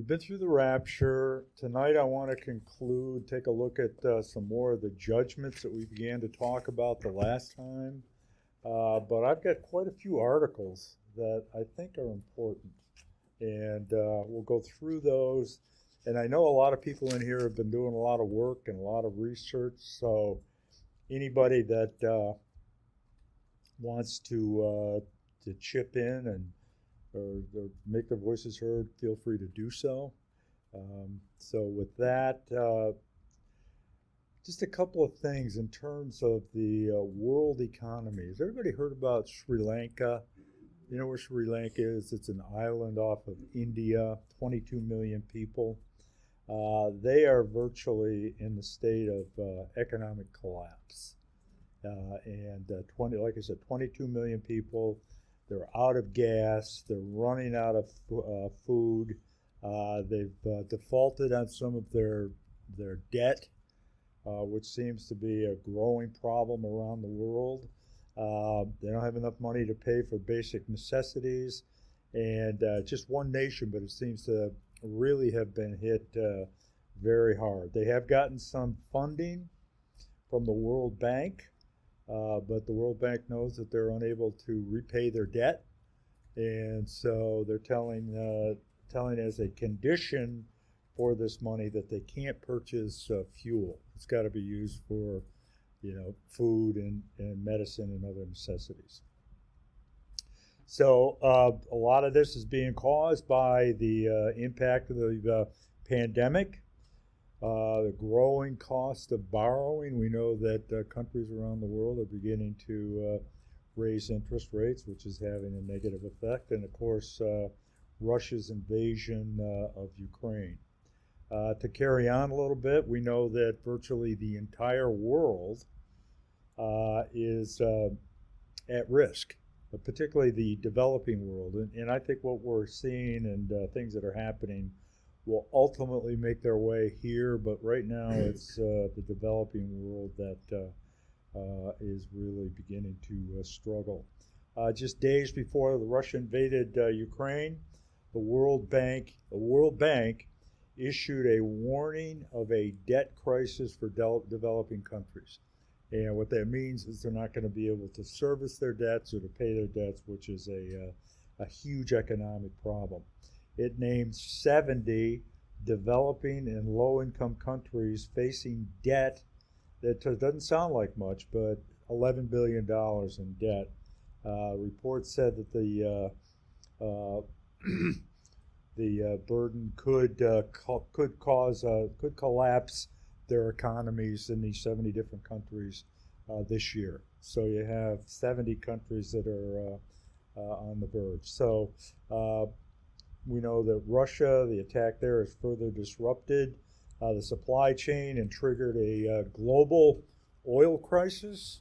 we've been through the rapture. Tonight I want to conclude, take a look at some more of the judgments that we began to talk about the last time. But I've got quite a few articles that I think are important. And we'll go through those. And I know a lot of people in here have been doing a lot of work and a lot of research. So anybody that wants to chip in and or make their voices heard, feel free to do so. So with that, just a couple of things in terms of the world economy. Has everybody heard about Sri Lanka? You know where Sri Lanka is? It's an island off of India, 22 million people. They are virtually in the state of economic collapse. Like I said, 22 million people. They're out of gas. They're running out of food. They've defaulted on some of their debt, which seems to be a growing problem around the world. They don't have enough money to pay for basic necessities, and just one nation, but it seems to really have been hit very hard. They have gotten some funding from the World Bank. But the World Bank knows that they're unable to repay their debt, and so they're telling as a condition for this money that they can't purchase fuel. It's got to be used for, food and medicine and other necessities. So a lot of this is being caused by the impact of the pandemic. The growing cost of borrowing. We know that countries around the world are beginning to raise interest rates, which is having a negative effect. And of course, Russia's invasion of Ukraine. To carry on a little bit, we know that virtually the entire world is at risk, but particularly the developing world. And I think what we're seeing and things that are happening will ultimately make their way here, but right now it's the developing world that is really beginning to struggle. Just days before the Russia invaded Ukraine, the World Bank issued a warning of a debt crisis for developing countries. And what that means is they're not going to be able to service their debts or to pay their debts, which is a huge economic problem. It named 70 developing and low-income countries facing debt that doesn't sound like much, but $11 billion in debt. Reports said that the burden could collapse their economies in these 70 different countries this year. So you have 70 countries that are on the verge. So we know that Russia, the attack there has further disrupted the supply chain and triggered a global oil crisis.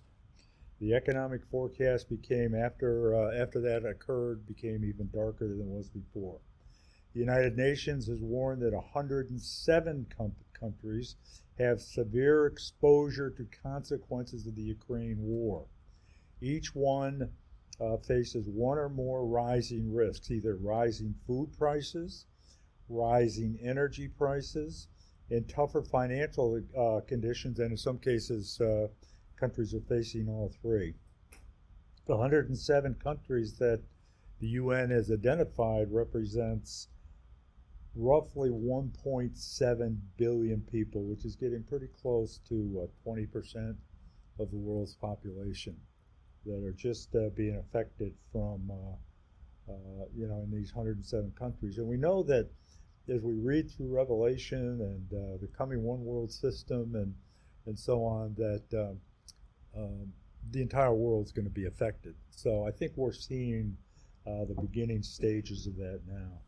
The economic forecast became, after that occurred, became even darker than it was before. The United Nations has warned that 107 countries have severe exposure to consequences of the Ukraine war. Each one faces one or more rising risks, either rising food prices, rising energy prices, and tougher financial conditions, and in some cases, countries are facing all three. The 107 countries that the UN has identified represents roughly 1.7 billion people, which is getting pretty close to 20% of the world's population that are just being affected from, in these 107 countries. And we know that as we read through Revelation and the coming one world system and so on, that the entire world is going to be affected. So I think we're seeing the beginning stages of that now.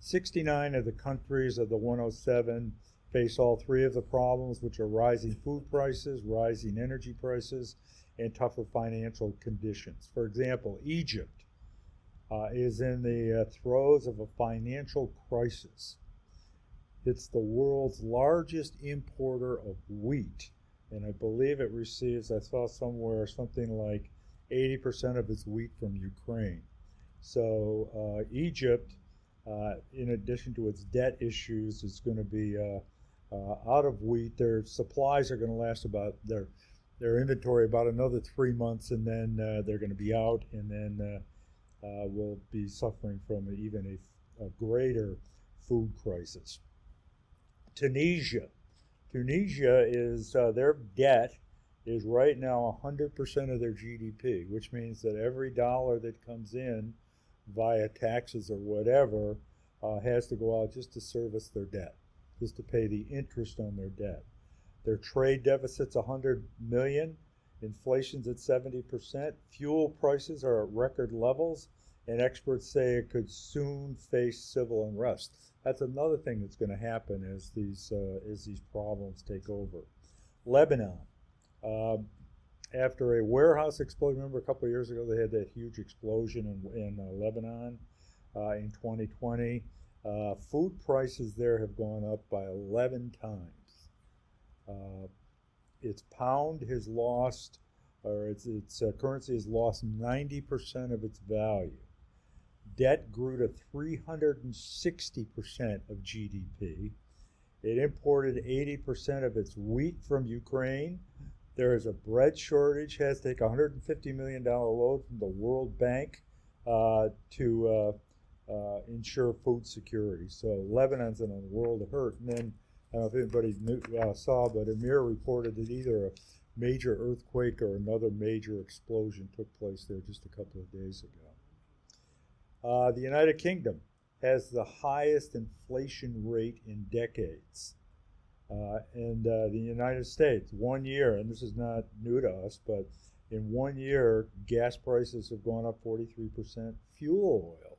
69 of the countries of the 107 face all three of the problems, which are rising food prices, rising energy prices, and tougher financial conditions. For example, Egypt is in the throes of a financial crisis. It's the world's largest importer of wheat, and I believe it receives, I saw somewhere, something like 80% of its wheat from Ukraine. So Egypt in addition to its debt issues, is going to be out of wheat. Their supplies are going to last about their inventory about another 3 months, and then they're going to be out, and then we'll be suffering from even a greater food crisis. Tunisia is their debt is right now 100% of their GDP, which means that every dollar that comes in via taxes or whatever has to go out just to service their debt, just to pay the interest on their debt. Their trade deficit's 100 million, inflation's at 70%, fuel prices are at record levels, and experts say it could soon face civil unrest. That's another thing that's going to happen as these problems take over. Lebanon, after a warehouse explosion, remember a couple of years ago they had that huge explosion in Lebanon in 2020. Food prices there have gone up by 11 times. Its pound has lost, or its currency has lost 90% of its value. Debt grew to 360% of GDP. It imported 80% of its wheat from Ukraine. There is a bread shortage, has to take a $150 million loan from the World Bank to ensure food security. So Lebanon's in a world of hurt. And then, I don't know if anybody saw, but Amir reported that either a major earthquake or another major explosion took place there just a couple of days ago. The United Kingdom has the highest inflation rate in decades. And the United States, 1 year, and this is not new to us, but in 1 year, gas prices have gone up 43%, fuel oil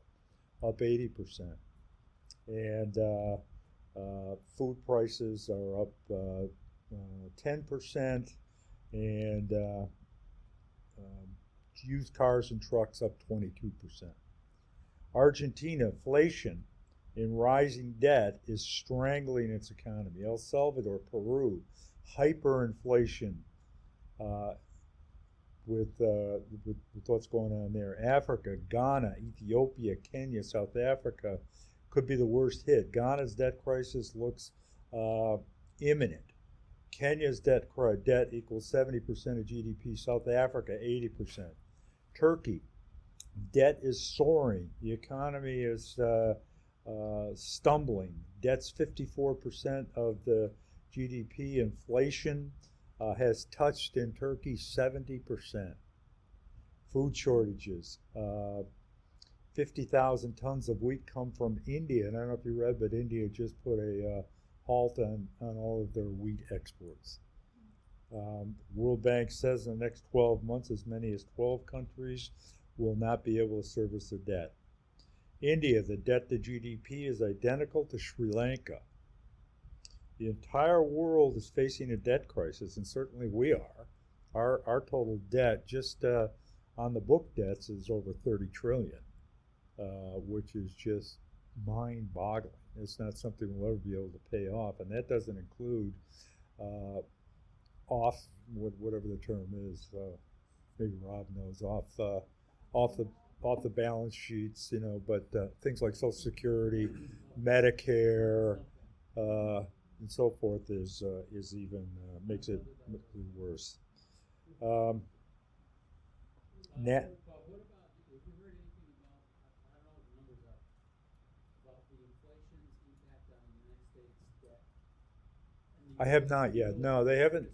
up 80%, and food prices are up 10%, and used cars and trucks up 22%. Argentina, inflation and rising debt is strangling its economy. El Salvador, Peru, hyperinflation with what's going on there. Africa, Ghana, Ethiopia, Kenya, South Africa could be the worst hit. Ghana's debt crisis looks imminent. Kenya's debt equals 70% of GDP. South Africa, 80%. Turkey, debt is soaring. The economy is stumbling. Debt's 54% of the GDP. Inflation has touched in Turkey 70%. Food shortages. 50,000 tons of wheat come from India. And I don't know if you read, but India just put a halt on all of their wheat exports. World Bank says in the next 12 months, as many as 12 countries will not be able to service their debt. India, the debt to GDP is identical to Sri Lanka. The entire world is facing a debt crisis, and certainly we are. Our total debt, just on the book debts, is over 30 trillion, which is just mind-boggling. It's not something we'll ever be able to pay off, and that doesn't include whatever the term is. Maybe Rob knows off the balance sheets, but things like Social Security, Medicare, and so forth is even makes it worse. What about, have you heard anything about, I don't know what the numbers are, about the inflation's impact on the United States debt? I have not yet. No, they haven't.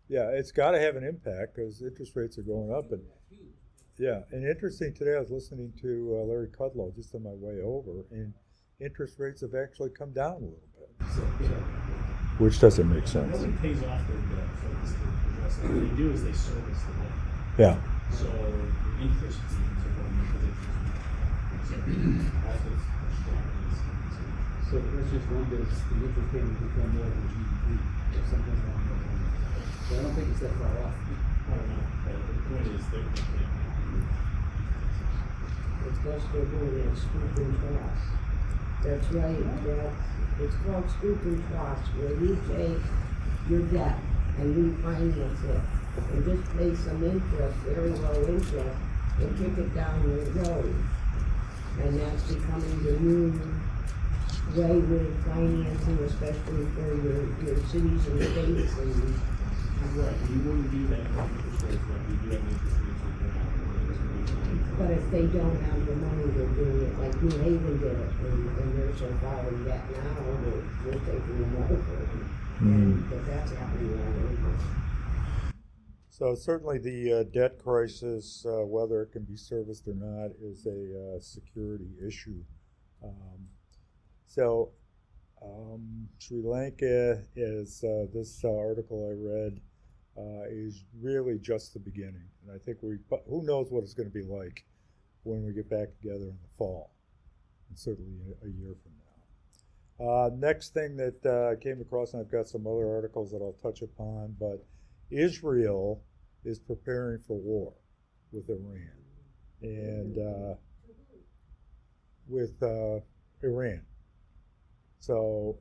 Yeah, it's got to have an impact because interest rates are going up. And yeah, and interesting, today I was listening to Larry Kudlow just on my way over, and interest rates have actually come down a little bit. Which doesn't make sense. Nobody pays off their debt, so what they do is they service the debt. Yeah. So interest payments are going into the So let's just wonder if the interest payment become more than GDP or something along those lines. So I don't think it's that far off. I don't know, but the point is that It's just they're doing it scooping toss. That's right, it's called scooping toss, where you take your debt and refinance it, and just pay some interest, very low interest, and kick it down your road. And that's becoming the new way with financing, especially for your cities and states and Right, we wouldn't do that for interest rates, but we do have interest rates right now. but if they don't have the money, they're doing it like New Haven did it, and they're so far in debt now, they're taking them over. But that's happening all over. So certainly the debt crisis, whether it can be serviced or not, is a security issue. So Sri Lanka is, this article I read, is really just the beginning. And I think but who knows what it's going to be like when we get back together in the fall, and certainly a year from now. Next thing that I came across, and I've got some other articles that I'll touch upon, but Israel is preparing for war with Iran, and with Iran. So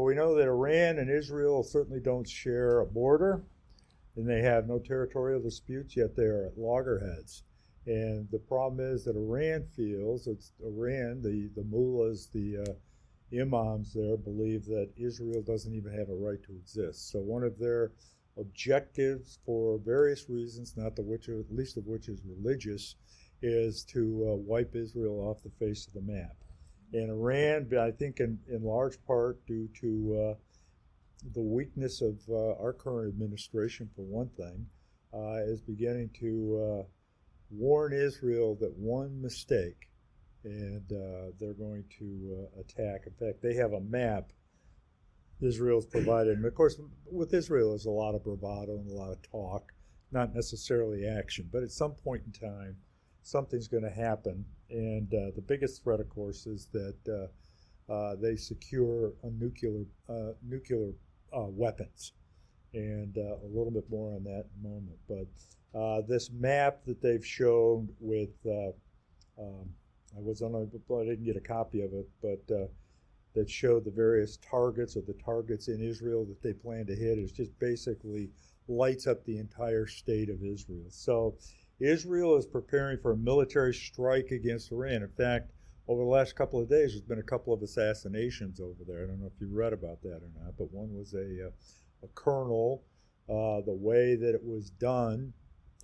we know that Iran and Israel certainly don't share a border, and they have no territorial disputes, yet they are at loggerheads. And the problem is that Iran feels, it's Iran, the mullahs, the imams there believe that Israel doesn't even have a right to exist. So one of their objectives, for various reasons, not the least of which is religious, is to wipe Israel off the face of the map. And Iran, I think in large part due to the weakness of our current administration, for one thing, is beginning to warn Israel that one mistake, and they're going to attack. In fact, they have a map Israel's provided. And of course, with Israel, there's a lot of bravado and a lot of talk, not necessarily action. But at some point in time, something's going to happen. And the biggest threat, of course, is that they secure a nuclear weapons. And a little bit more on that in a moment. But this map that they've shown with, I didn't get a copy of it, but that showed the various targets or the targets in Israel that they plan to hit, is just basically lights up the entire state of Israel. So Israel is preparing for a military strike against Iran. In fact, over the last couple of days, there's been a couple of assassinations over there. I don't know if you read about that or not, but one was a colonel. The way that it was done,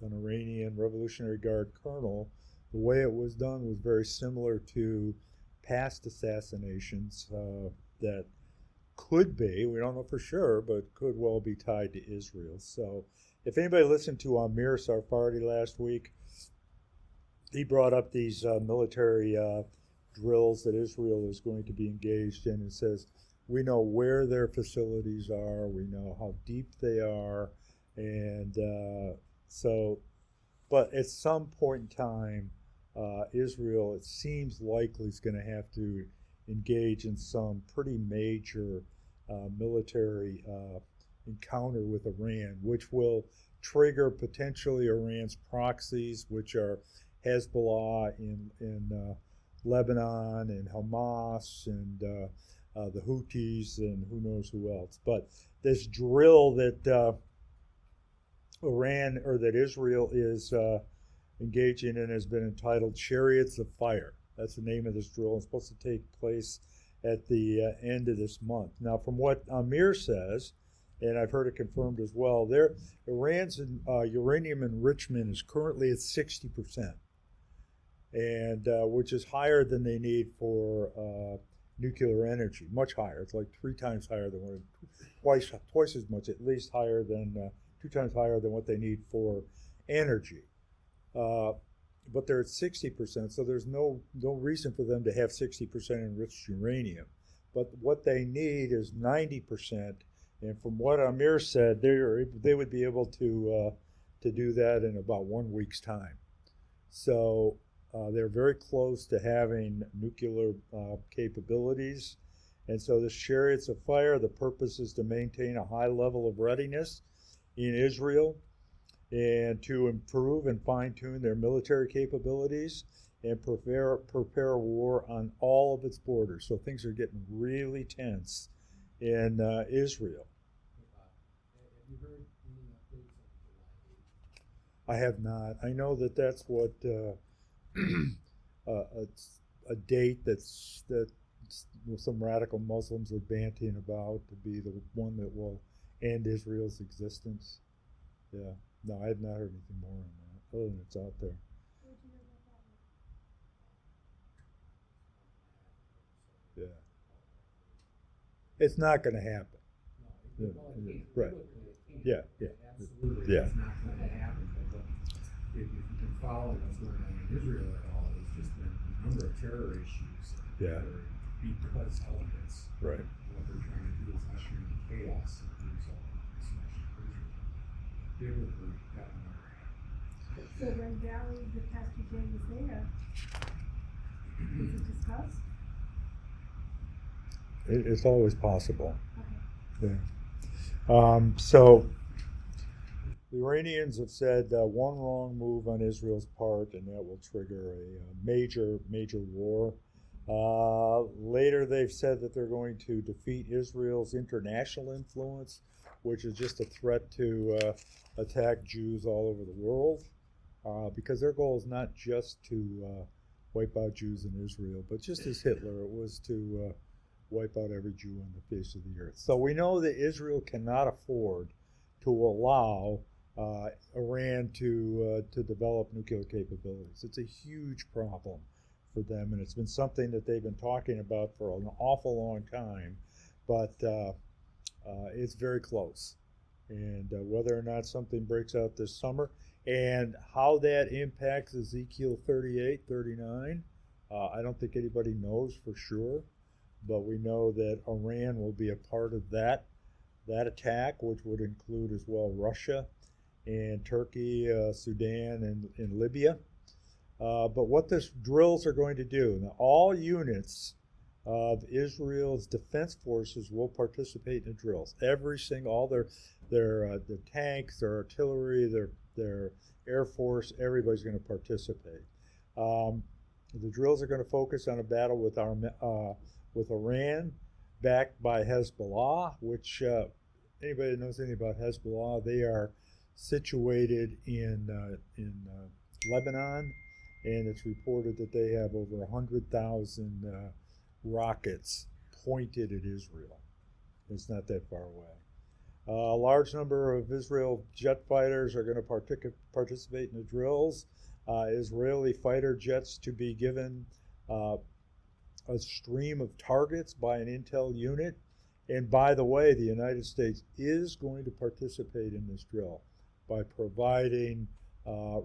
an Iranian Revolutionary Guard colonel, the way it was done was very similar to past assassinations that could be, we don't know for sure, but could well be tied to Israel. So if anybody listened to Amir Sarfardi last week, he brought up these military drills that Israel is going to be engaged in, and says, we know where their facilities are, we know how deep they are, and but at some point in time, Israel, it seems likely, is going to have to engage in some pretty major military encounter with Iran, which will trigger potentially Iran's proxies, which are Hezbollah in Lebanon, and Hamas, and the Houthis, and who knows who else. But this drill that Israel is engaging in has been entitled Chariots of Fire. That's the name of this drill. It's supposed to take place at the end of this month. Now, from what Amir says, and I've heard it confirmed as well, Iran's uranium enrichment is currently at 60%, and which is higher than they need for nuclear energy, much higher. It's like 3 times higher than twice as much, at least higher than 2 times higher than what they need for energy. But they're at 60%, so there's no reason for them to have 60% enriched uranium. But what they need is 90%, and from what Amir said, they would be able to do that in about 1 week's time. So they're very close to having nuclear capabilities, and so the Chariots of Fire, the purpose is to maintain a high level of readiness in Israel, and to improve and fine-tune their military capabilities, and prepare war on all of its borders. So things are getting really tense in Israel. Have you heard any updates on July 8th? I have not. I know that that's what a date that some radical Muslims are banting about to be the one that will end Israel's existence. Yeah, no, I have not heard anything more on that, other than it's out there. Yeah, it's not going to happen. No, Yeah, well, it right. biblically it can't. Yeah, yeah. Absolutely, Yeah. it's not going to happen. But if you've been following what's going on in Israel at all, there's just been a number of terror issues Yeah. that are because of this. Right. What they're trying to do is usher in chaos as a result of this nation of Israel. Biblically, that will never happen. So when Valley, the Pastor Jay was there, was it discussed? It's always possible. Okay. Yeah. So the Iranians have said one wrong move on Israel's part, and that will trigger a major war. Later, they've said that they're going to defeat Israel's international influence, which is just a threat to attack Jews all over the world, because their goal is not just to wipe out Jews in Israel, but just as Hitler, it was to wipe out every Jew on the face of the earth. So we know that Israel cannot afford to allow Iran to develop nuclear capabilities. It's a huge problem for them, and it's been something that they've been talking about for an awful long time, but it's very close. And whether or not something breaks out this summer and how that impacts Ezekiel 38, 39, I don't think anybody knows for sure, but we know that Iran will be a part of that attack, which would include as well Russia and Turkey, Sudan, and Libya. But what these drills are going to do, now all units of Israel's defense forces will participate in the drills. Every single, all their tanks, their artillery, their air force, everybody's going to participate. The drills are going to focus on a battle with Iran, backed by Hezbollah, which anybody that knows anything about Hezbollah, they are situated in Lebanon, and it's reported that they have over 100,000 rockets pointed at Israel. It's not that far away. A large number of Israel jet fighters are going to participate in the drills. Israeli fighter jets to be given a stream of targets by an intel unit. And by the way, the United States is going to participate in this drill by providing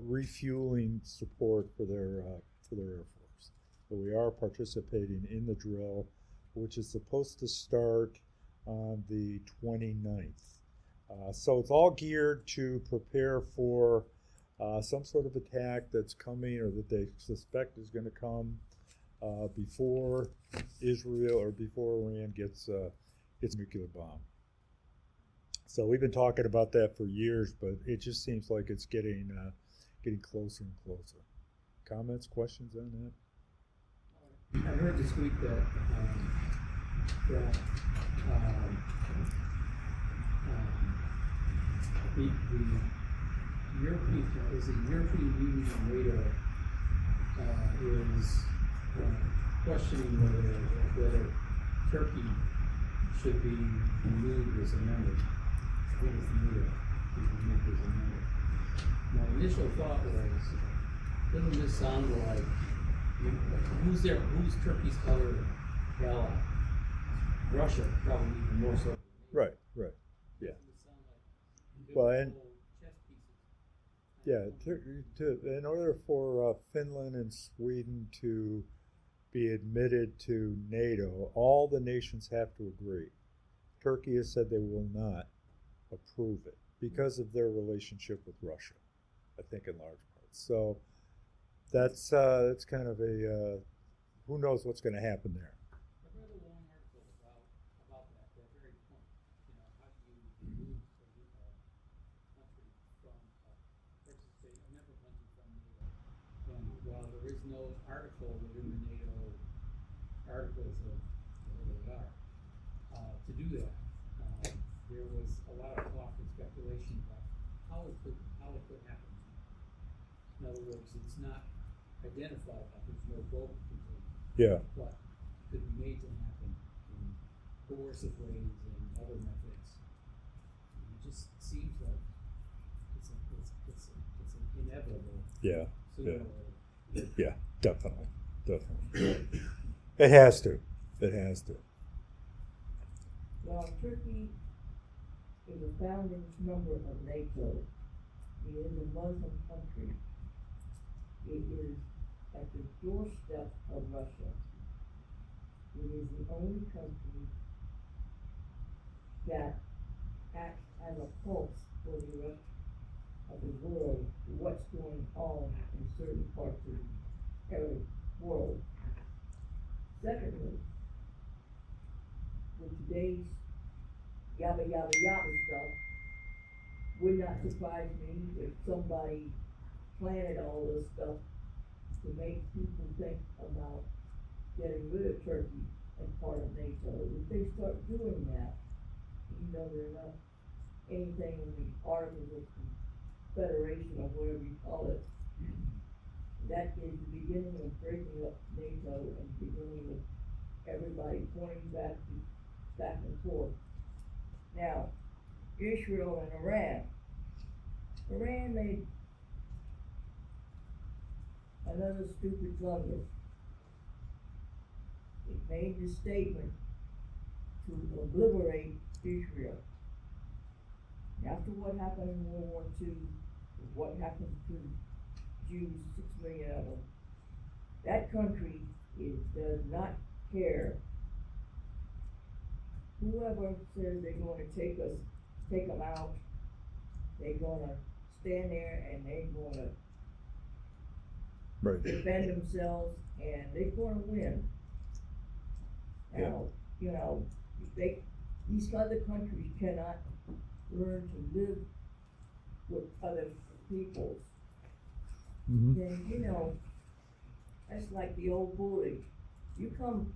refueling support for their Air Force. So we are participating in the drill, which is supposed to start on the 29th. So it's all geared to prepare for some sort of attack that's coming or that they suspect is going to come before Israel or before Iran gets its nuclear bomb. So we've been talking about that for years, but it just seems like it's getting closer and closer. Comments, questions on that? I heard this week that the European Union and NATO is questioning whether Turkey should be removed as a member. I think it's NATO should be removed as a member. My initial thought was, doesn't this sound like who's Turkey's other ally? Russia, probably even more so. Right. Yeah. Doesn't it sound like Well, and little chess pieces? yeah, in order for Finland and Sweden to be admitted to NATO, all the nations have to agree. Turkey has said they will not approve it because of their relationship with Russia, I think in large part. So that's kind of a who knows what's going to happen there. I read a long article about that very point. You know, how do you remove a country from participate, a member country from NATO? And while there is no article within the NATO articles of where they are, to do that, there was a lot of talk and speculation about how it could happen. In other words, it's not identified that there's no vote contained. Yeah. But could be made to happen in coercive ways and other methods. It just seems like it's an inevitable Yeah. sooner Yeah. or later. Yeah. Definitely. Definitely. It has to. It has to. Well, Turkey is a founding member of NATO. It is a Muslim country. It is at the doorstep of Russia. It is the only country that acts as a pulse for the rest of the world, what's going on in certain parts of the Arab world. Secondly, with today's yabba yabba yabba stuff, would not surprise me if somebody planted all this stuff to make people think about getting rid of Turkey as part of NATO. If they start doing that, even though they're not anything in the Articles of Confederation or whatever you call it, that is the beginning of breaking up NATO and beginning of everybody pointing back and forth. Now, Israel and Iran. Iran made another stupid blunder. It made the statement to obliterate Israel. After what happened in World War II, what happened to the Jews, 6 million of them, that country does not care. Whoever says they're going to take them out, they're going to stand there and they're going to Right. defend themselves, and they're going to win. Now, you know, these other countries cannot learn to live with other peoples. Mm-hmm. Then, you know, that's like the old bully. You come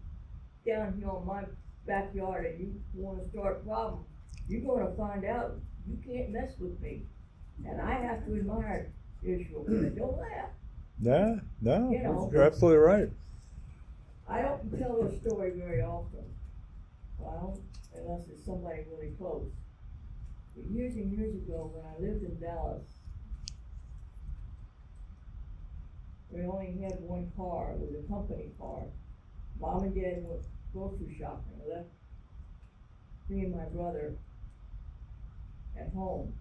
down here on my backyard and you want to start problems, you're going to find out you can't mess with me. And I have to admire Israel. Don't laugh. No, no, You know. you're absolutely right. I don't tell a story very often. Well, unless it's somebody really close. But years and years ago, when I lived in Dallas, we only had one car. It was a company car. Mom and Dad went grocery shopping. I left me and my brother at home.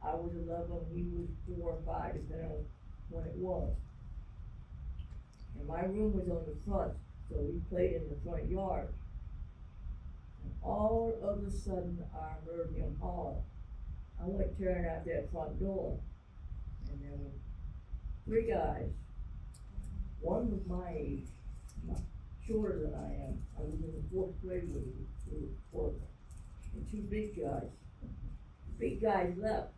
I was 11, he was 4 or 5, depending on when it was. And my room was on the front, so we played in the front yard. And all of a sudden, I heard him holler. I went tearing out that front door, and there were 3 guys. One was my age, shorter than I am. I was in the 4th grade with him, and 2 big guys. The big guys left.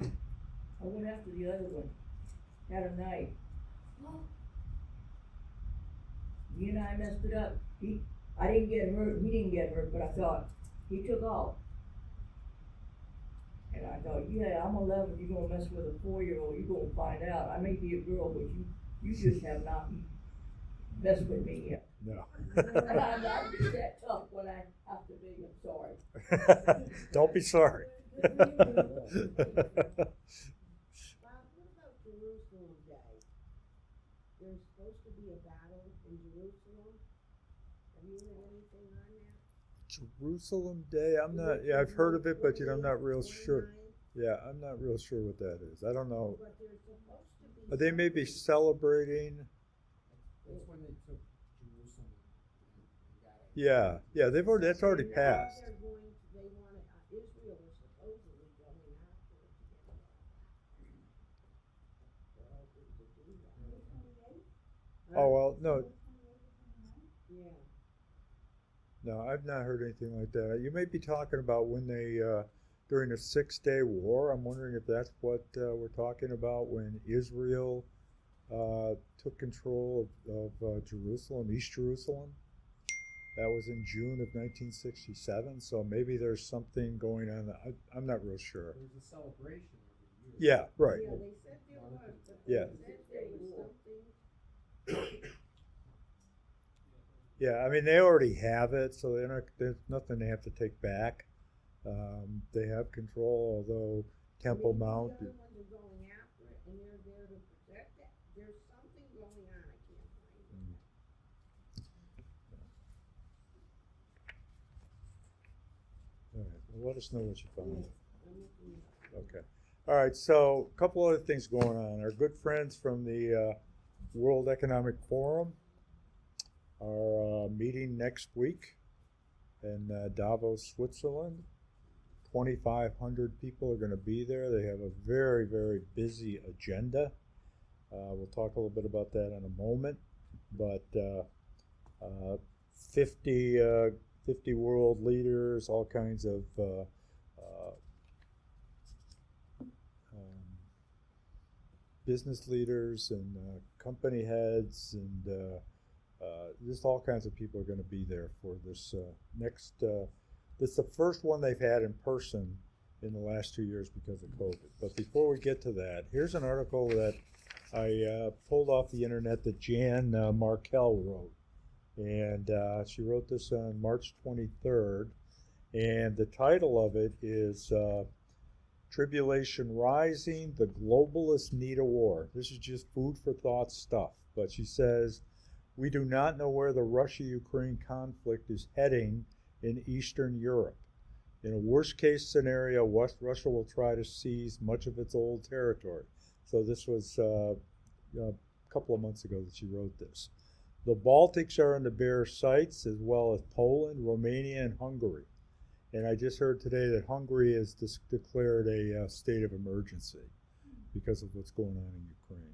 I went after the other one, had a knife. He and I messed it up. I didn't get hurt, he didn't get hurt, but I thought, he took off. And I thought, yeah, I'm 11, you're gonna mess with a 4-year-old, you're gonna find out. I may be a girl, but you just have not messed with me yet. No. I'm not just that tough when I have to be, I'm sorry. Don't be sorry. Bob, what about Jerusalem Day? There's supposed to be a battle in Jerusalem. Have you heard anything on that? Jerusalem Day. I'm not. Yeah, I've heard of it, but I'm not real sure. Yeah, I'm not real sure what that is. I don't know. But there's supposed to be. They may be celebrating. That's when they took Jerusalem and got it. Yeah, yeah. That's already Now passed. they're going to, they want it, Israel is supposedly going after it to get it all back. They're hoping to do that. Oh well, no, Yeah. no. I've not heard anything like that. You may be talking about when they during the 6-Day War. I'm wondering if that's what we're talking about when Israel took control of Jerusalem, East Jerusalem. That was in June of 1967, so maybe there's something going on. I'm not real sure. There's a celebration every year. Yeah, right. Yeah, they said there was, but Yeah. they said there was something Yeah, I mean, they already have it, so there's nothing they have to take back. They have control, although Temple Mount. Maybe the other ones are going after it and they're there to protect it. There's something going on, I can't find it. All right, well, let us know what you find. I'm looking it up. Okay. All right, so a couple other things going on. Our good friends from the World Economic Forum are meeting next week in Davos, Switzerland. 2,500 people are going to be there. They have a very, very busy agenda. We'll talk a little bit about that in a moment. But 50 world leaders, all kinds of business leaders and company heads and just all kinds of people are going to be there for this next. This is the first one they've had in person in the last 2 years because of COVID. But before we get to that, here's an article that I pulled off the internet that Jan Markell wrote. And she wrote this on March 23rd. And the title of it is Tribulation Rising, the Globalists Need a War. This is just food for thought stuff. But she says, we do not know where the Russia-Ukraine conflict is heading in Eastern Europe. In a worst-case scenario, Russia will try to seize much of its old territory. So this was a couple of months ago that she wrote this. The Baltics are in the bare sights, as well as Poland, Romania, and Hungary. And I just heard today that Hungary has declared a state of emergency because of what's going on in Ukraine.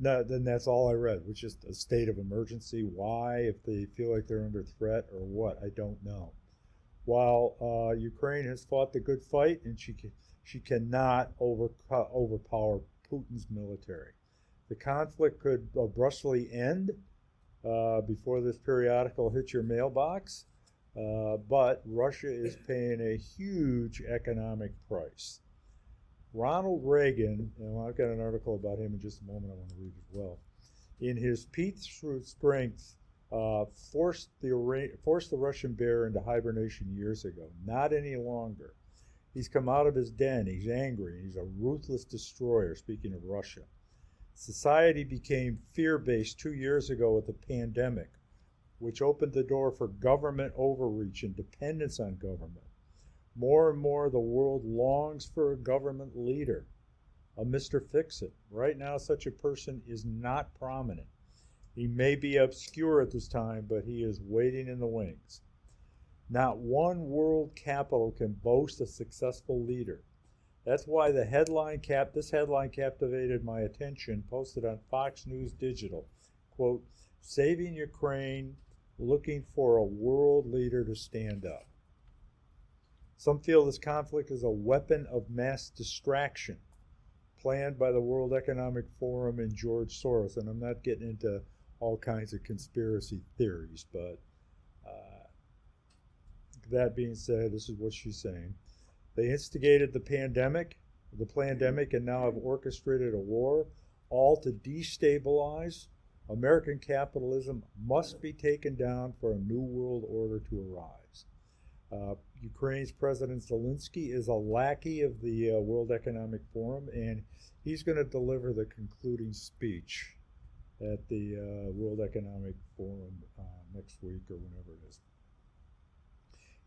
No, then that's all I read, which is a state of emergency. Why? If they feel like they're under threat or what? I don't know. While Ukraine has fought the good fight, and she cannot overpower Putin's military. The conflict could abruptly end before this periodical hits your mailbox, but Russia is paying a huge economic price. Ronald Reagan, and I've got an article about him in just a moment I want to read as well, in his peace through strength, forced the Russian bear into hibernation years ago. Not any longer. He's come out of his den. He's angry. He's a ruthless destroyer, speaking of Russia. Society became fear-based 2 years ago with the pandemic, which opened the door for government overreach and dependence on government. More and more, the world longs for a government leader, a Mr. Fix-It. Right now, such a person is not prominent. He may be obscure at this time, but he is waiting in the wings. Not one world capital can boast a successful leader. That's why this headline captivated my attention, posted on Fox News Digital. Quote, saving Ukraine, looking for a world leader to stand up. Some feel this conflict is a weapon of mass distraction planned by the World Economic Forum and George Soros. And I'm not getting into all kinds of conspiracy theories, but that being said, this is what she's saying. They instigated the pandemic, and now have orchestrated a war, all to destabilize. American capitalism must be taken down for a new world order to arise. Ukraine's President Zelensky is a lackey of the World Economic Forum, and he's going to deliver the concluding speech at the World Economic Forum next week or whenever it is.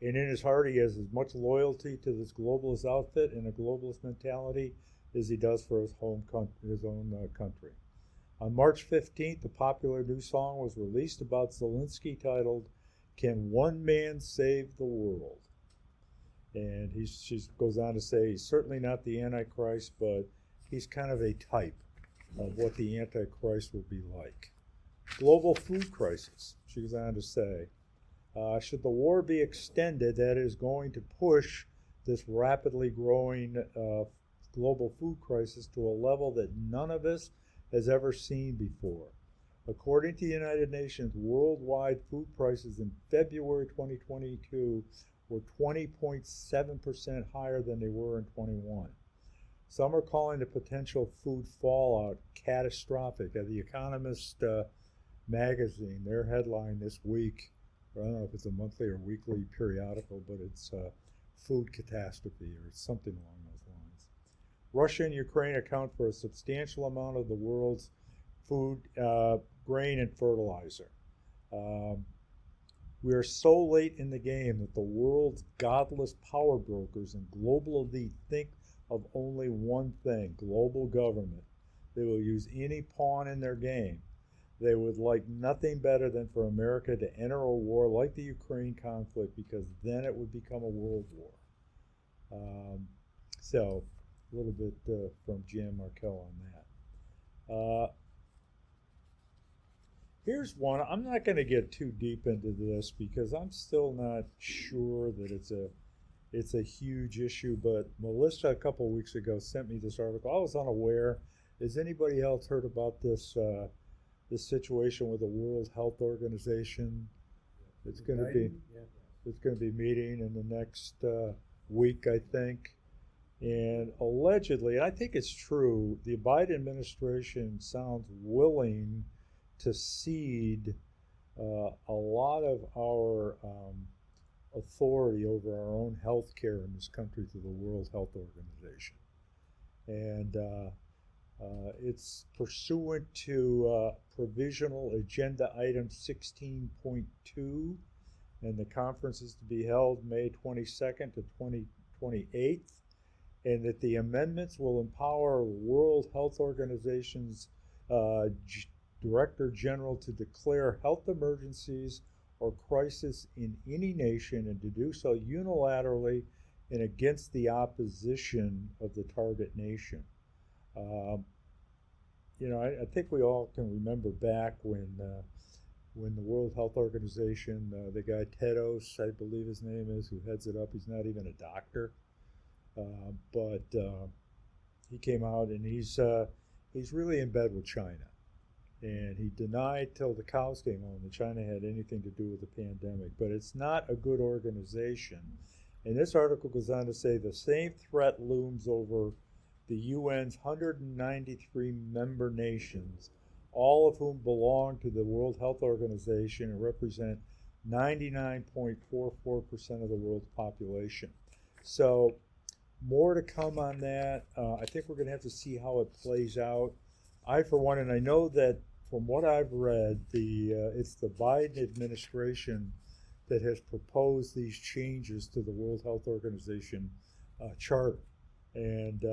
And in his heart, he has as much loyalty to this globalist outfit and a globalist mentality as he does for his own country. On March 15th, a popular new song was released about Zelensky titled, Can One Man Save the World? And she goes on to say he's certainly not the Antichrist, but he's kind of a type of what the Antichrist will be like. Global food crisis, she goes on to say. Should the war be extended, that is going to push this rapidly growing global food crisis to a level that none of us has ever seen before. According to the United Nations, worldwide food prices in February 2022 were 20.7% higher than they were in 21. Some are calling the potential food fallout catastrophic. The Economist magazine, their headline this week, I don't know if it's a monthly or weekly periodical, but it's food catastrophe or something along those lines. Russia and Ukraine account for a substantial amount of the world's food, grain, and fertilizer. We are so late in the game that the world's godless power brokers and global elite think of only one thing: global government. They will use any pawn in their game. They would like nothing better than for America to enter a war like the Ukraine conflict, because then it would become a world war. So, a little bit from Jan Markell on that. Here's one. I'm not going to get too deep into this because I'm still not sure that it's a huge issue. But Melissa a couple of weeks ago sent me this article. I was unaware. Has anybody else heard about this this situation with the World Health Organization? It's going to be meeting in the next week, I think. And allegedly, and I think it's true, the Biden administration sounds willing to cede a lot of our authority over our own health care in this country to the World Health Organization. And it's pursuant to Provisional Agenda Item 16.2, and the conference is to be held May 22nd to 28th, and that the amendments will empower World Health Organization's Director General to declare health emergencies or crisis in any nation, and to do so unilaterally and against the opposition of the target nation. I think we all can remember back when the World Health Organization, the guy Tedros, I believe his name is, who heads it up, he's not even a doctor, but he came out and he's really in bed with China. And he denied till the cows came home that China had anything to do with the pandemic. But it's not a good organization. And this article goes on to say the same threat looms over the UN's 193 member nations, all of whom belong to the World Health Organization and represent 99.44% of the world's population. So more to come on that. I think we're going to have to see how it plays out. I, for one, and I know that from what I've read, it's the Biden administration that has proposed these changes to the World Health Organization charter. And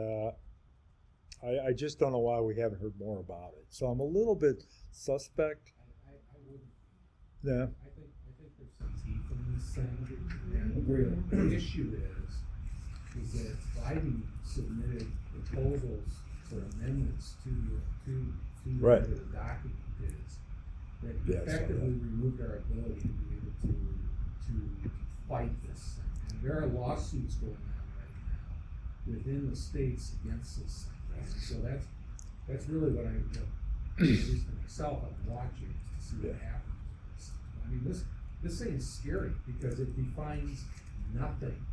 I just don't know why we haven't heard more about it. So I'm a little bit suspect. I wouldn't. Yeah. I think there's some teeth in this thing. And the issue is that Biden submitted proposals for amendments to Right. the document is that Yeah, effectively removed our ability to be able to fight this thing. And there are lawsuits going on right now within the states against this thing. So that's really what at least for myself, I'm watching to see what happens with this. I mean, this thing is scary because it defines nothing.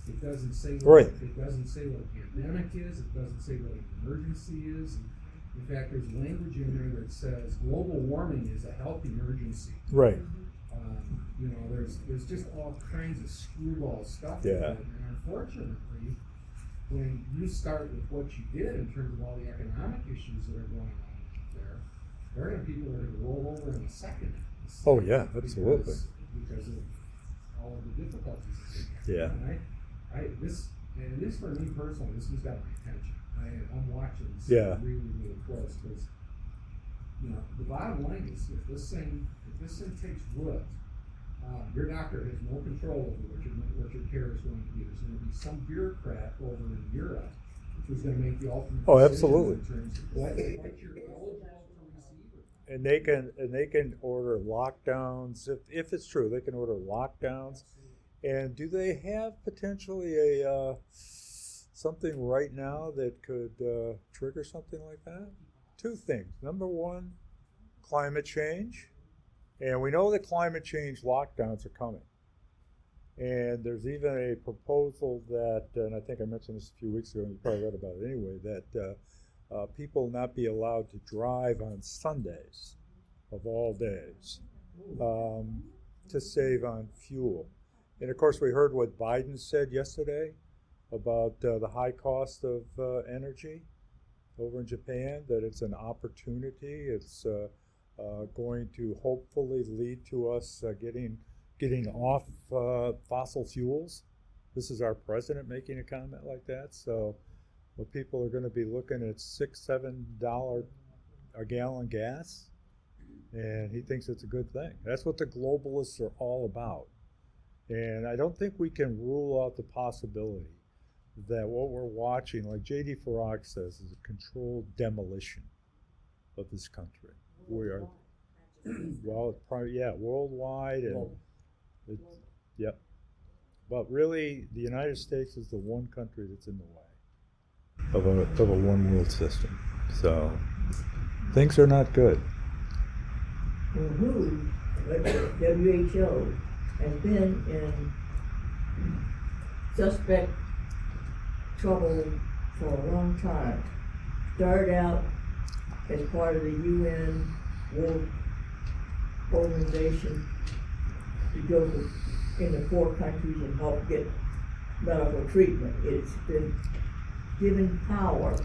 It doesn't say what it doesn't say what a pandemic is. It doesn't say what an emergency is. In fact, there's language in there that says global warming is a health emergency. Right. There's just all kinds of screwball stuff. Yeah. And unfortunately, when you start with what you did in terms of all the economic issues that are going on there, people are going to roll over in a second. Oh yeah, absolutely. Because of all of the difficulties. Yeah. And this for me personally, this has got my attention. I'm watching this really, really close because, the bottom line is if this thing takes root, your doctor has no control over what your care is going to be. There's going to be some bureaucrat over in Europe who's going to make the ultimate decision absolutely. in terms of what you're eligible to receive. And they can order lockdowns if it's true. They can order lockdowns. And do they have potentially a something right now that could trigger something like that? Two things. Number one, climate change. And we know that climate change lockdowns are coming. And there's even a proposal that, and I think I mentioned this a few weeks ago, and you probably read about it anyway, that people not be allowed to drive on Sundays. of all days, to save on fuel. And of course, we heard what Biden said yesterday about the high cost of energy over in Japan, that it's an opportunity. It's going to hopefully lead to us getting off fossil fuels. This is our president making a comment like that. So well, people are going to be looking at $6-7 a gallon gas, and he thinks it's a good thing. That's what the globalists are all about. And I don't think we can rule out the possibility that what we're watching, like J.D. Farag says, is a controlled demolition of this country. We are, well, probably, yeah, worldwide, and yep. But really, the United States is the one country that's in the way of a one world system. So things are not good. WHO, WHO, has been in suspect trouble for a long time. Started out as part of the UN World Organization to go in the poor countries and help get medical treatment. It's been given power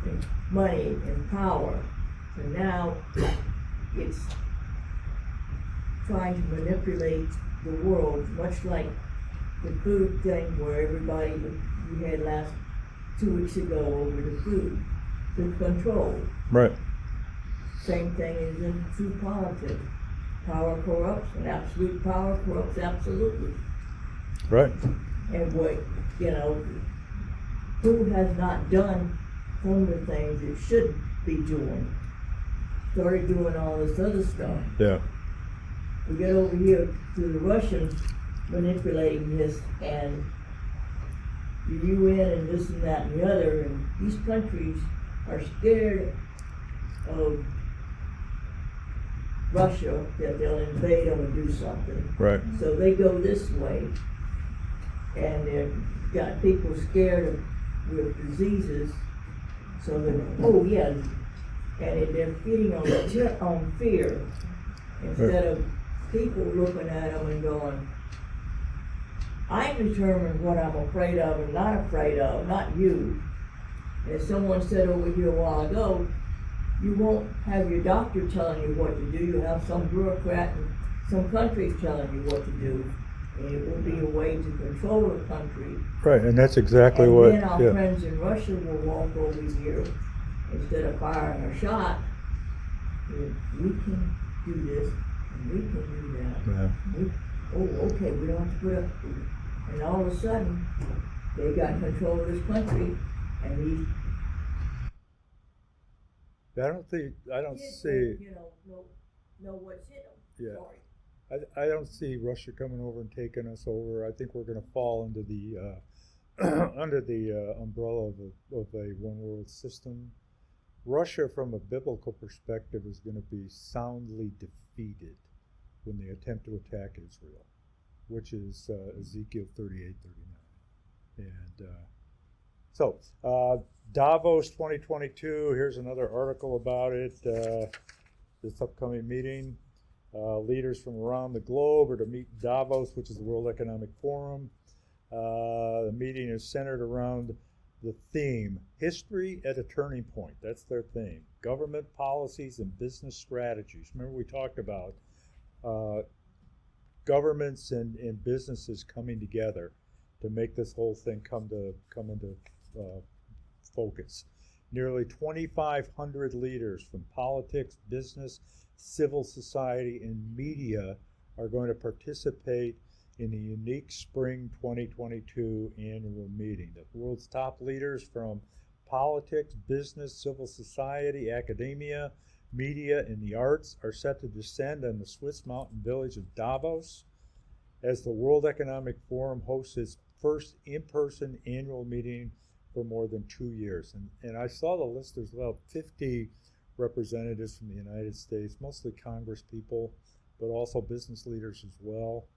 and money and power, and now it's trying to manipulate the world, much like the food thing where everybody we had last 2 weeks ago over the food, the control. Right. Same thing is in true politics. Power corrupts, and absolute power corrupts absolutely. Right. And what, who has not done some of the things it should be doing? Started doing all this other stuff. Yeah. We get over here to the Russians manipulating this, and the UN and this and that and the other, and these countries are scared of Russia, that they'll invade them and do something. Right. So they go this way, and they've got people scared with diseases, so that, oh yeah, and they're feeding on fear, instead of people looking at them and going, I determine what I'm afraid of and not afraid of, not you. As someone said over here a while ago, you won't have your doctor telling you what to do. You'll have some bureaucrat in some countries telling you what to do. And it will be a way to control the country. Right, and that's exactly and what. then our friends in Russia will walk over here, instead of firing a shot. We can do this, and we can do that. Yeah. Okay, we don't have to put up. And all of a sudden, they got control of this country, and these I don't kids see. know what's in them. Yeah. Sorry. I don't see Russia coming over and taking us over. I think we're going to fall into the under the umbrella of a one world system. Russia, from a biblical perspective, is going to be soundly defeated when they attempt to attack Israel, which is Ezekiel 38, 39. And so Davos 2022, here's another article about it. This upcoming meeting, leaders from around the globe are to meet in Davos, which is the World Economic Forum. The meeting is centered around the theme, History at a Turning Point. That's their theme. Government policies and business strategies. Remember we talked about governments and businesses coming together to make this whole thing come into focus. Nearly 2,500 leaders from politics, business, civil society, and media are going to participate in the unique Spring 2022 annual meeting. The world's top leaders from politics, business, civil society, academia, media, and the arts are set to descend on the Swiss mountain village of Davos as the World Economic Forum hosts its first in-person annual meeting for more than 2 years. And I saw the list. There's about 50 representatives from the United States, mostly Congress people, but also business leaders as well.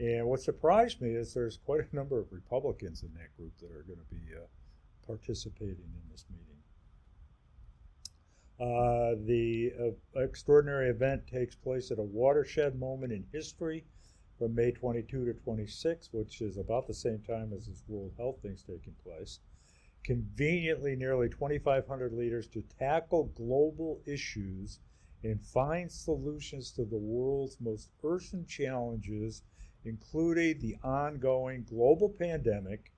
And what surprised me is there's quite a number of Republicans in that group that are going to be participating in this meeting. The extraordinary event takes place at a watershed moment in history from May 22 to 26, which is about the same time as this World Health thing's taking place. Conveniently, nearly 2,500 leaders to tackle global issues and find solutions to the world's most urgent challenges, including the ongoing global pandemic,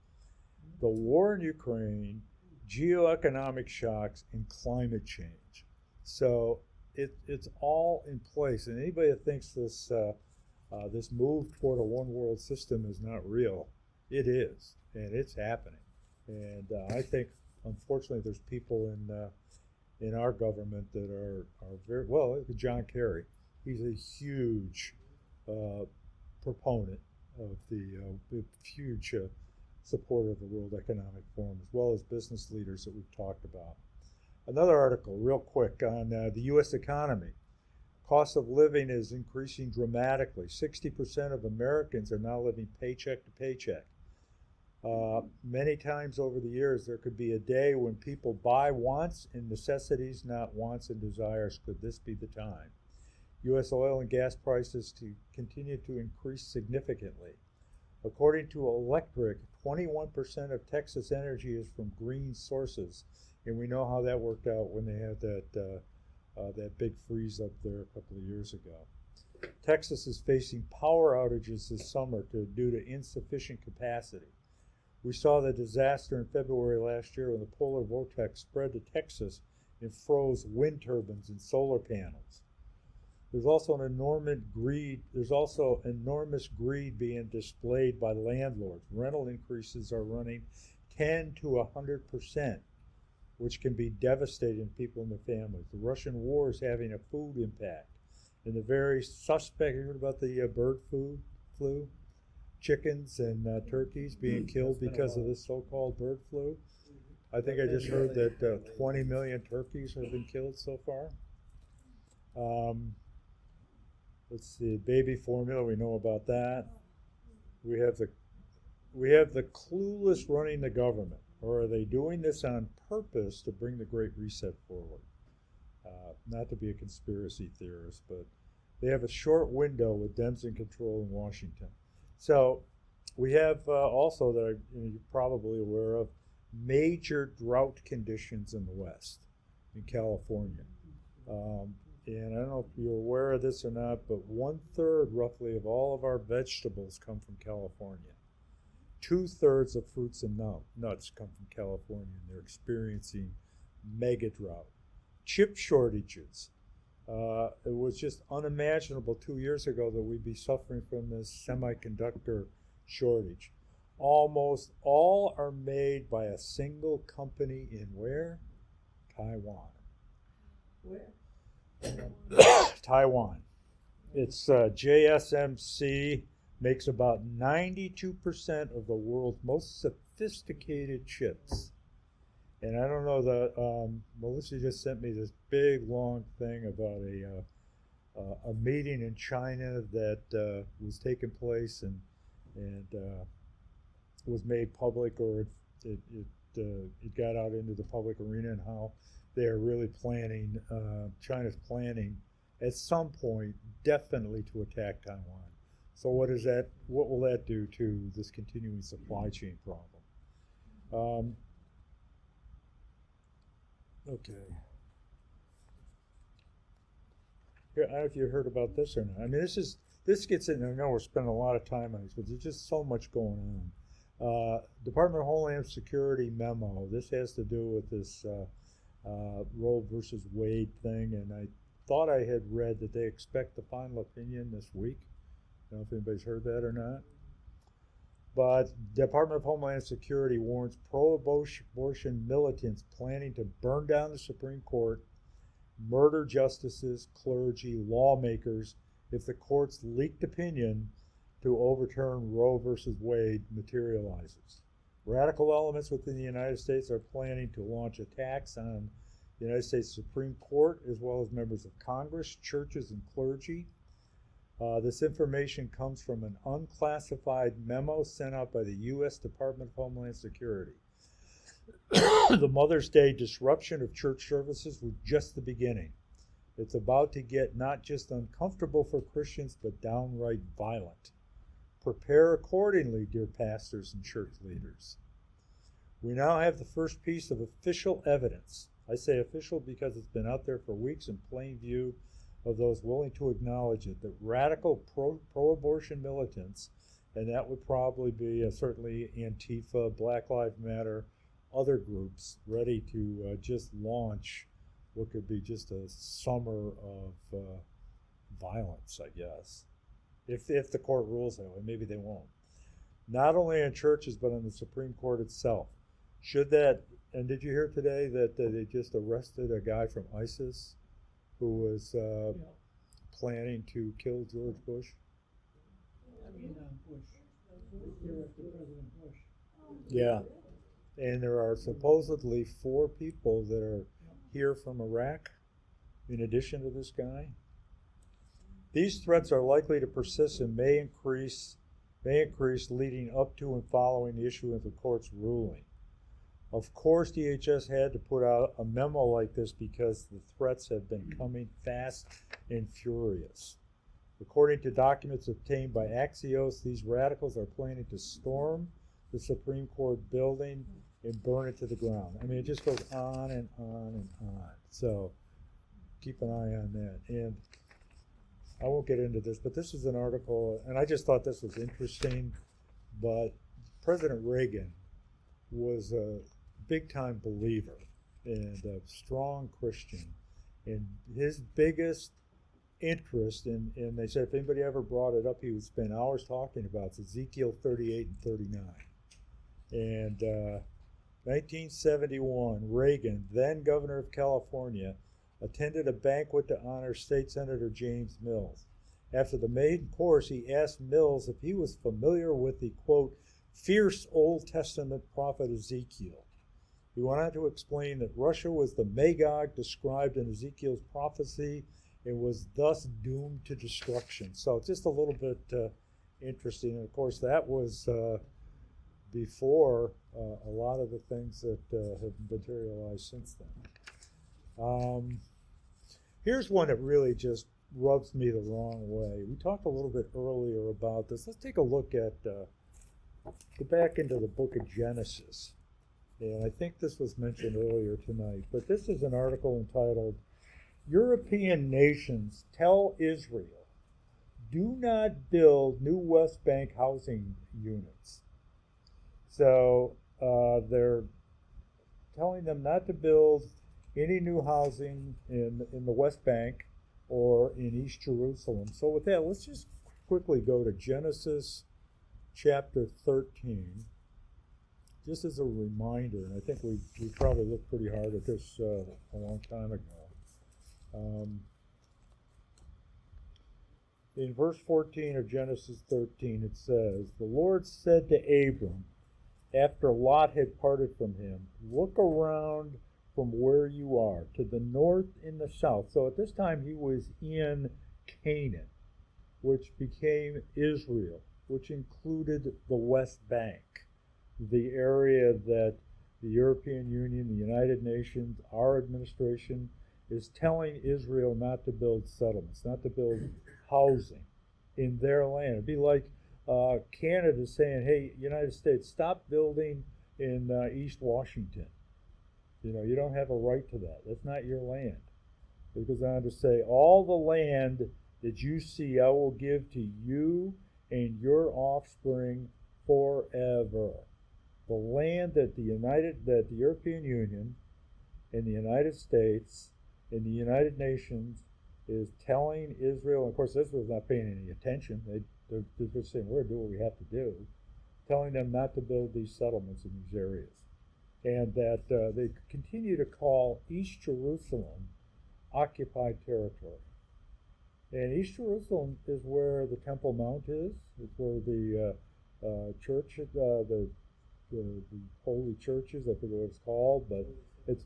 the war in Ukraine, geoeconomic shocks, and climate change. So it's all in place. And anybody that thinks this move toward a one world system is not real, it is, and it's happening. And I think, unfortunately, there's people in our government that are very well. Look at John Kerry. He's a huge proponent of the huge supporter of the World Economic Forum, as well as business leaders that we've talked about. Another article, real quick, on the U.S. economy. Cost of living is increasing dramatically. 60% of Americans are now living paycheck to paycheck. Many times over the years, there could be a day when people buy wants and necessities, not wants and desires. Could this be the time? U.S. oil and gas prices to continue to increase significantly. According to Electric, 21% of Texas energy is from green sources, and we know how that worked out when they had that big freeze up there a couple of years ago. Texas is facing power outages this summer due to insufficient capacity. We saw the disaster in February last year when the polar vortex spread to Texas and froze wind turbines and solar panels. There's also enormous greed being displayed by landlords. Rental increases are running 10 to 100%, which can be devastating to people and their families. The Russian war is having a food impact. And the very suspect, you heard about the bird flu? Chickens and turkeys being killed because of this so-called bird flu. I think I just heard that 20 million turkeys have been killed so far. Let's see, baby formula, we know about that. We have the clueless running the government. Or are they doing this on purpose to bring the Great Reset forward? Not to be a conspiracy theorist, but they have a short window with Dems in control in Washington. So we have also that you're probably aware of major drought conditions in the West, in California. And I don't know if you're aware of this or not, but 1/3 roughly of all of our vegetables come from California. 2/3 of fruits and nuts come from California, and they're experiencing mega drought. Chip shortages. It was just unimaginable 2 years ago that we'd be suffering from this semiconductor shortage. Almost all are made by a single company in where? Taiwan. Where? Taiwan. It's JSMC makes about 92% of the world's most sophisticated chips. And I don't know, Melissa just sent me this big long thing about a meeting in China that was taking place and was made public, or it got out into the public arena, and how they are really planning, China's planning at some point definitely to attack Taiwan. So what will that do to this continuing supply chain problem? Okay. Here, I don't know if you heard about this or not. I mean, this gets in. I know we're spending a lot of time on this, but there's just so much going on. Department of Homeland Security memo. This has to do with this Roe versus Wade thing, and I thought I had read that they expect the final opinion this week. I don't know if anybody's heard that or not. But Department of Homeland Security warns pro-abortion militants planning to burn down the Supreme Court, murder justices, clergy, lawmakers if the court's leaked opinion to overturn Roe versus Wade materializes. Radical elements within the United States are planning to launch attacks on the United States Supreme Court, as well as members of Congress, churches, and clergy. This information comes from an unclassified memo sent out by the U.S. Department of Homeland Security. The Mother's Day disruption of church services was just the beginning. It's about to get not just uncomfortable for Christians, but downright violent. Prepare accordingly, dear pastors and church leaders. We now have the first piece of official evidence. I say official because it's been out there for weeks in plain view of those willing to acknowledge it, that radical pro-abortion militants, and that would probably be certainly Antifa, Black Lives Matter, other groups ready to just launch what could be just a summer of violence, I guess. If the court rules that way, maybe they won't. Not only in churches, but in the Supreme Court itself. Should that, and did you hear today that they just arrested a guy from ISIS who was planning to kill George Bush? Bush. They're after President Bush. Yeah. And there are supposedly 4 people that are here from Iraq, in addition to this guy. These threats are likely to persist and may increase leading up to and following the issuance of the court's ruling. Of course, DHS had to put out a memo like this because the threats have been coming fast and furious. According to documents obtained by Axios, these radicals are planning to storm the Supreme Court building and burn it to the ground. I mean, it just goes on and on and on. So keep an eye on that. And I won't get into this, but this is an article, and I just thought this was interesting. But President Reagan was a big-time believer and a strong Christian. And his biggest interest, and they said if anybody ever brought it up, he would spend hours talking about it, Ezekiel 38 and 39. And 1971, Reagan, then governor of California, attended a banquet to honor State Senator James Mills. After the main course, he asked Mills if he was familiar with the, quote, fierce Old Testament prophet Ezekiel. He went on to explain that Russia was the Magog described in Ezekiel's prophecy and was thus doomed to destruction. So just a little bit interesting. And of course, that was before a lot of the things that have materialized since then. Here's one that really just rubs me the wrong way. We talked a little bit earlier about this. Let's take a look at, go back into the book of Genesis. And I think this was mentioned earlier tonight, but this is an article entitled, European Nations Tell Israel, Do Not Build New West Bank Housing Units. So they're telling them not to build any new housing in the West Bank or in East Jerusalem. So with that, let's just quickly go to Genesis chapter 13. Just as a reminder, and I think we probably looked pretty hard at this a long time ago. In verse 14 of Genesis 13, it says, The Lord said to Abram, after Lot had parted from him, look around from where you are, to the north and the south. So at this time he was in Canaan, which became Israel, which included the West Bank, the area that the European Union, the United Nations, our administration is telling Israel not to build settlements, not to build housing in their land. It'd be like Canada saying, hey, United States, stop building in East Washington. You know, you don't have a right to that. That's not your land. It goes on to say, all the land that you see I will give to you and your offspring forever. The land that the European Union and the United States and the United Nations is telling Israel, and of course Israel's not paying any attention. They're just saying, we're going to do what we have to do, telling them not to build these settlements in these areas. And that they continue to call East Jerusalem occupied territory. And East Jerusalem is where the Temple Mount is. It's where the church, the holy churches, I forget what it's called, but it's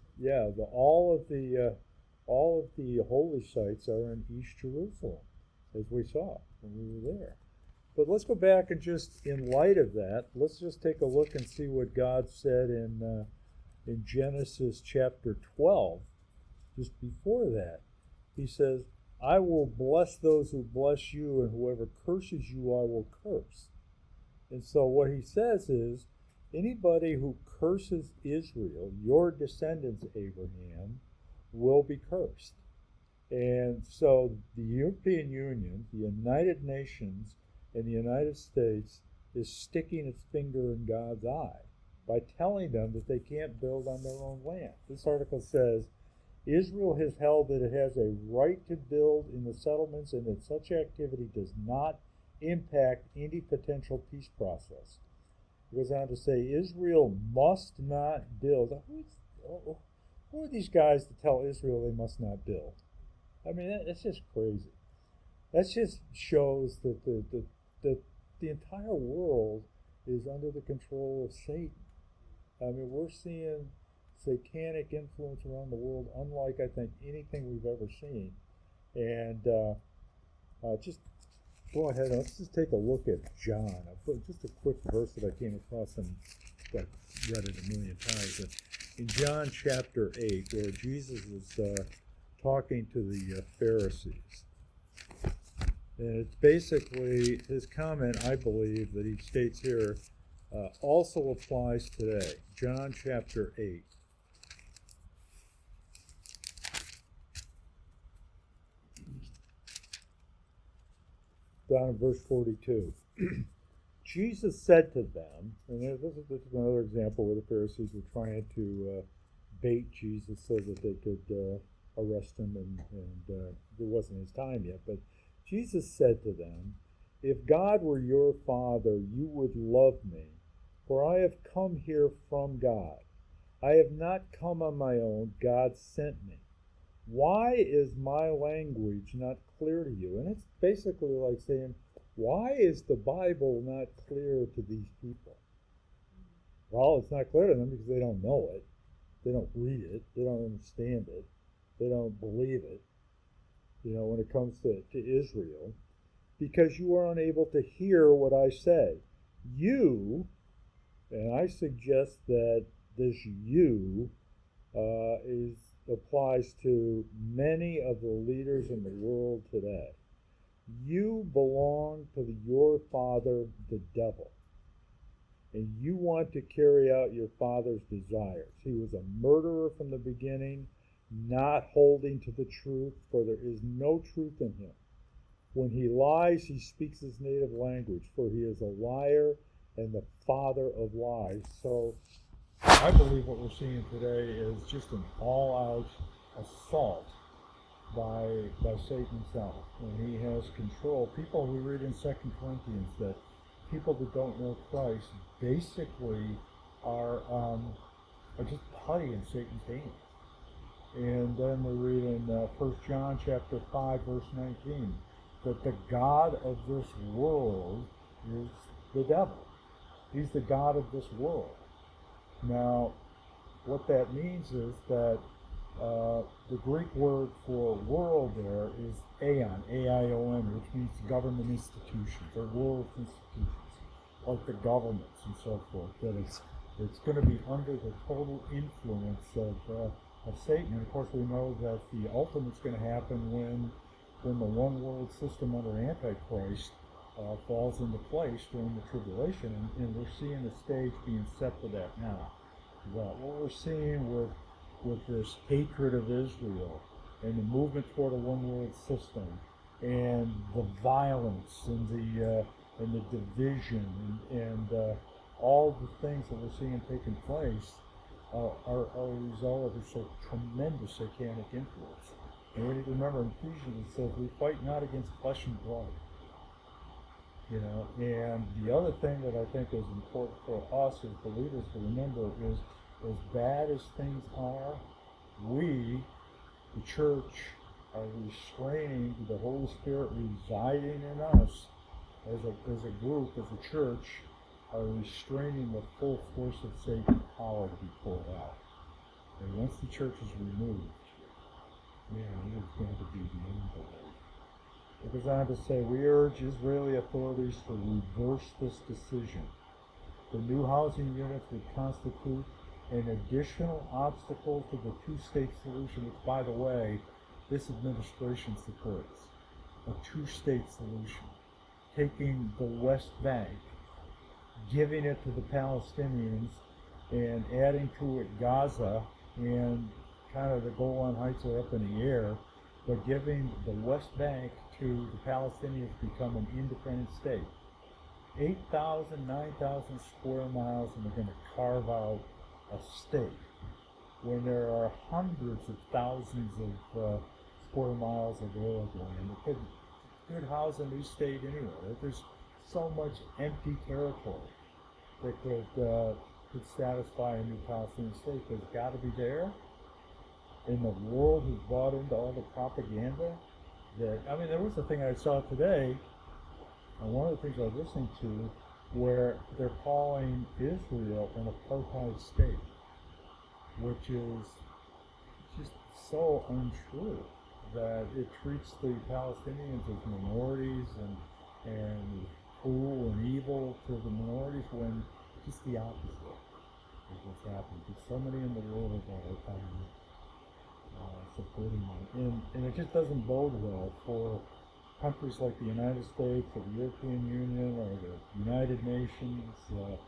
all of the holy sites are in East Jerusalem, as we saw when we were there. But let's go back and just, in light of that, let's just take a look and see what God said in in Genesis chapter 12, just before that, he says, I will bless those who bless you, and whoever curses you, I will curse. And so what he says is, anybody who curses Israel, your descendants, Abraham, will be cursed. And so the European Union, the United Nations, and the United States is sticking its finger in God's eye by telling them that they can't build on their own land. This article says, Israel has held that it has a right to build in the settlements and that such activity does not impact any potential peace process. It goes on to say, Israel must not build. Who are these guys to tell Israel they must not build? I mean, that's just crazy. That just shows that the entire world is under the control of Satan. I mean, we're seeing satanic influence around the world unlike, I think, anything we've ever seen. And just go ahead, let's just take a look at John. I'll put just a quick verse that I came across and I've read it a million times. But in John chapter 8, where Jesus is talking to the Pharisees. And it's basically his comment, I believe, that he states here also applies today. John chapter 8. Down in verse 42. Jesus said to them, and this is another example where the Pharisees were trying to bait Jesus so that they could arrest him, and it wasn't his time yet. But Jesus said to them, if God were your Father, you would love me, for I have come here from God. I have not come on my own, God sent me. Why is my language not clear to you? And it's basically like saying, why is the Bible not clear to these people? Well, it's not clear to them because they don't know it. They don't read it. They don't understand it. They don't believe it, when it comes to Israel, because you are unable to hear what I say. You, and I suggest that this you applies to many of the leaders in the world today. You belong to your father, the devil, and you want to carry out your father's desires. He was a murderer from the beginning, not holding to the truth, for there is no truth in him. When he lies, he speaks his native language, for he is a liar and the father of lies. So I believe what we're seeing today is just an all-out assault by Satan himself. And he has control. People, we read in 2 Corinthians that people that don't know Christ basically are just putty in Satan's hands. And then we read in 1 John chapter 5, verse 19, that the God of this world is the devil. He's the God of this world. Now, what that means is that the Greek word for world there is aeon, A-I-O-N, which means government institutions, or world institutions, like the governments and so forth, that it's going to be under the total influence of Satan. And of course we know that the ultimate's going to happen when the one world system under Antichrist falls into place during the tribulation, and we're seeing the stage being set for that now. What we're seeing with this hatred of Israel and the movement toward a one world system and the violence and the division and all the things that we're seeing taking place are a result of this tremendous satanic influence. And we need to remember in Ephesians it says we fight not against flesh and blood. And the other thing that I think is important for us as believers to remember is, as bad as things are, we, the church, are restraining the Holy Spirit residing in us as a group, as a church, are restraining the full force of Satan's power to be poured out. And once the church is removed, it is going to be beyond belief. It goes on to say, we urge Israeli authorities to reverse this decision. The new housing units would constitute an additional obstacle to the two-state solution, which, by the way, this administration supports. A two-state solution. Taking the West Bank, giving it to the Palestinians, and adding to it Gaza, and kind of the Golan Heights are up in the air, but giving the West Bank to the Palestinians to become an independent state. 8,000, 9,000 square miles, and they're going to carve out a state when there are hundreds of thousands of square miles of oil land. It could house a new state anywhere. There's so much empty territory that could satisfy a new Palestinian state. There's got to be there. And the world has bought into all the propaganda that, I mean, there was a thing I saw today, and one of the things I was listening to, where they're calling Israel an apartheid state, which is just so untrue, that it treats the Palestinians as minorities and cruel and evil to the minorities, when just the opposite is what's happening. Because so many in the world are supporting them, and it just doesn't bode well for countries like the United States or the European Union or the United Nations to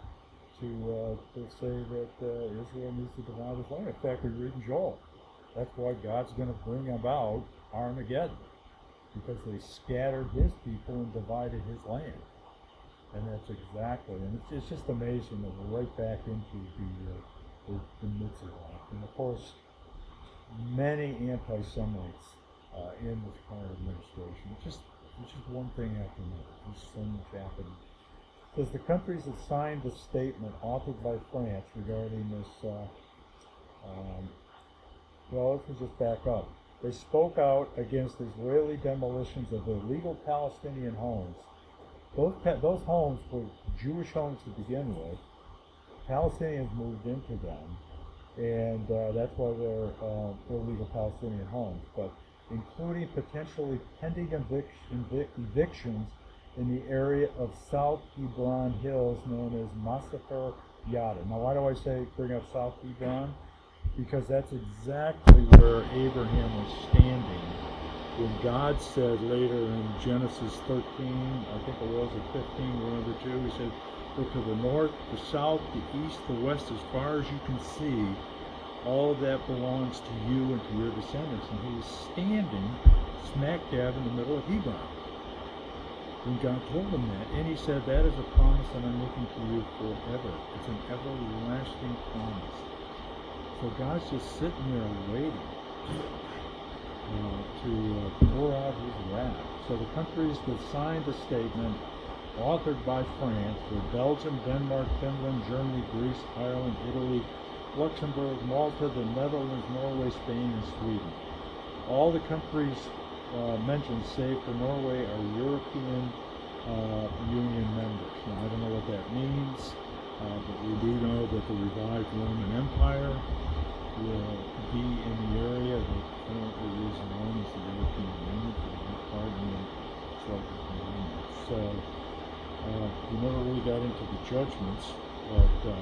say that Israel needs to divide his land. In fact, we read in Joel, that's why God's going to bring about Armageddon, because they scattered his people and divided his land. And that's exactly, and it's just amazing that we're right back into the midst of that. And of course, many anti-Semites in this current administration. It's just one thing after another. There's so much happening. Because the countries that signed the statement authored by France regarding this, well, let's just back up. They spoke out against Israeli demolitions of illegal Palestinian homes. Those homes were Jewish homes to begin with. Palestinians moved into them, and that's why they're illegal Palestinian homes. But including potentially pending evictions in the area of South Hebron Hills known as Massacre Yada. Now, why do I say bring up South Hebron? Because that's exactly where Abraham was standing when God said later in Genesis 13, I think it was, or 15, one of the two, he said, look to the north, the south, the east, the west, as far as you can see, all of that belongs to you and to your descendants. And he was standing smack dab in the middle of Hebron when God told him that. And he said, that is a promise that I'm making to you forever. It's an everlasting promise. So God's just sitting there waiting to pour out his wrath. So the countries that signed the statement, authored by France, were Belgium, Denmark, Finland, Germany, Greece, Ireland, Italy, Luxembourg, Malta, the Netherlands, Norway, Spain, and Sweden. All the countries mentioned, save for Norway, are European Union members. Now, I don't know what that means, but we do know that the revived Roman Empire will be in the area that currently is known as the European Union, for the most part, and Soviet Union. So we never really got into the judgments, but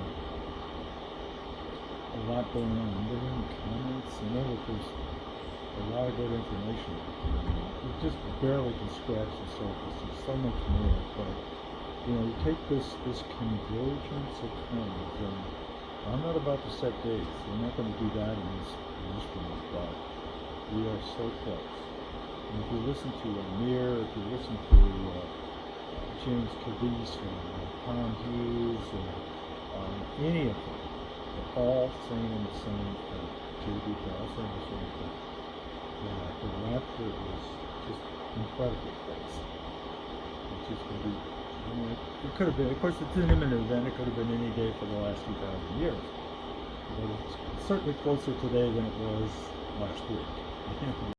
a lot going on. Are there any comments? I know that there's a lot of good information. We just barely can scratch the surface. There's so much more, but you take this convergence of things, and I'm not about to set dates. I'm not going to do that in this room, but we are so close. And if you listen to Amir, if you listen to James Caviezel or Tom Hughes or any of them, they're all saying the same thing. JB, they're all saying the same thing. The rapture is just incredibly close. It's just going to be, it could have been, of course it's an imminent event, it could have been any day for the last 2,000 years. But it's certainly closer today than it was last week.